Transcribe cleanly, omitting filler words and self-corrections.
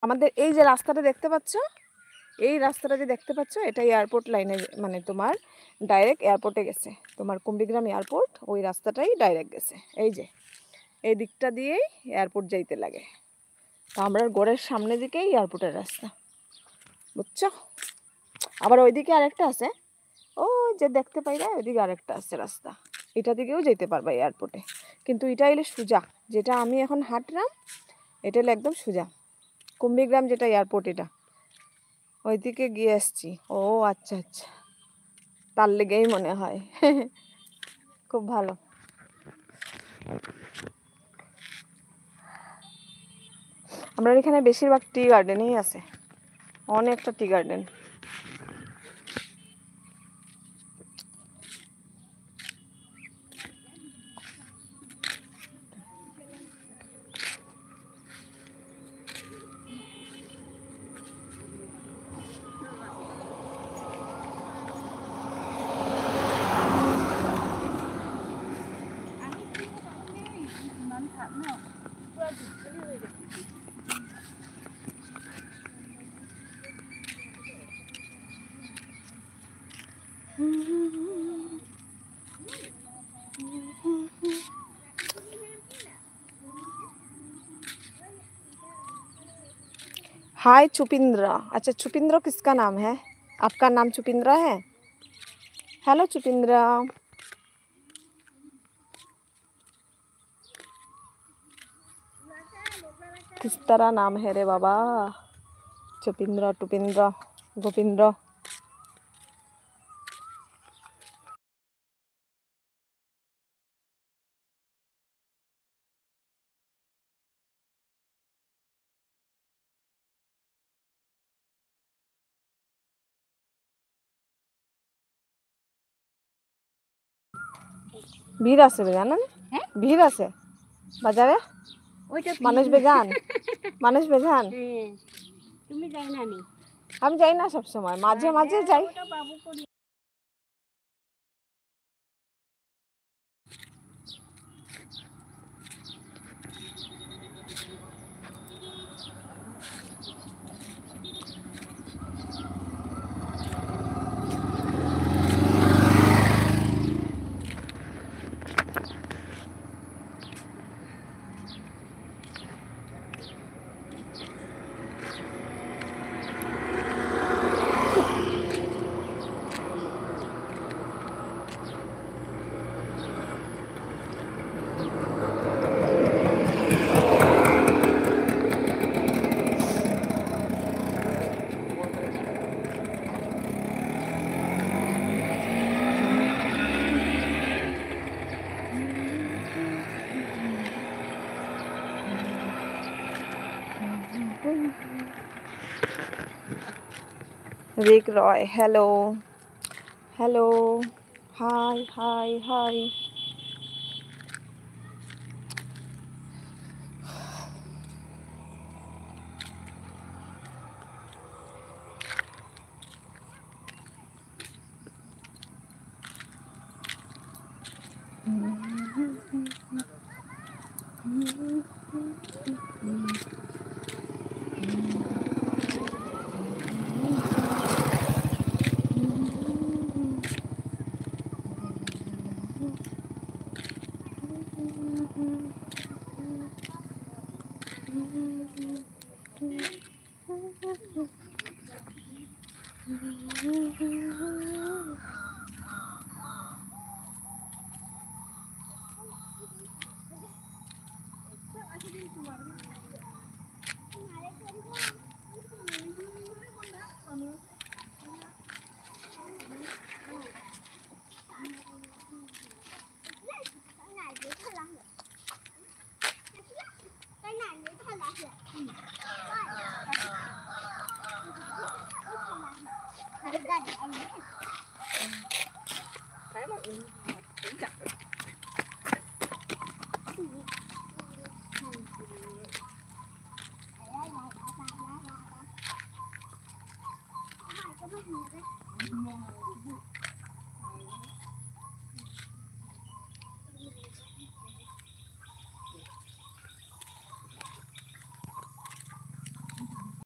আমাদের এই যে রাস্তাটা দেখতে পাচ্ছ, এই রাস্তাটা যে দেখতে পাচ্ছ এটা এয়ারপোর্ট লাইনে, মানে তোমার ডাইরেক্ট এয়ারপোর্টে গেছে। তোমার কুম্ভীগ্রাম এয়ারপোর্ট ওই রাস্তাটাই ডাইরেক্ট গেছে। এই যে এই দিকটা দিয়েই এয়ারপোর্ট যাইতে লাগে। তো আমরা ঘরের সামনে দিকেই এয়ারপোর্টের রাস্তা, বুঝছো? আবার ওইদিকে আরেকটা আছে, ও যে দেখতে পাইরা ওইদিকে আরেকটা আছে রাস্তা, এটা দিকেও যেতে পারবা এয়ারপোর্টে। কিন্তু এটা হইলে সোজা, যেটা আমি এখন হাঁটলাম এটা হলো একদম সোজা। কুম্ভীগ্রাম যেটা এয়ারপোর্ট এটা ওইদিকে গিয়ে আসছি। ও আচ্ছা আচ্ছা, তার লেগেই মনে হয়। খুব ভালো। আমরা এখানে বেশিরভাগ টি গার্ডেনই আছে, অনেকটা টি গার্ডেন। हाय चुपिंद्रा। अच्छा चुपिंद्रा किसका नाम है? आपका नाम चुपिंद्रा है? हेलो चुपिंद्रा। किस तरह नाम है रे बाबा? चुपिंद्रा, टुपिंद्रा, गोपिंद्रा। ভিড় আছে রে, জানেন? হ্যাঁ, ভিড় আছে বাজারে, ওইটা মানুষ বেজান, মানুষ বেজান। তুমি যাই না নি? আমি যাই না সব সময়, মাঝে মাঝে যাই। ওটা বাবু করি। रिक रॉय, हेलो हेलो, हाय हाय हाय।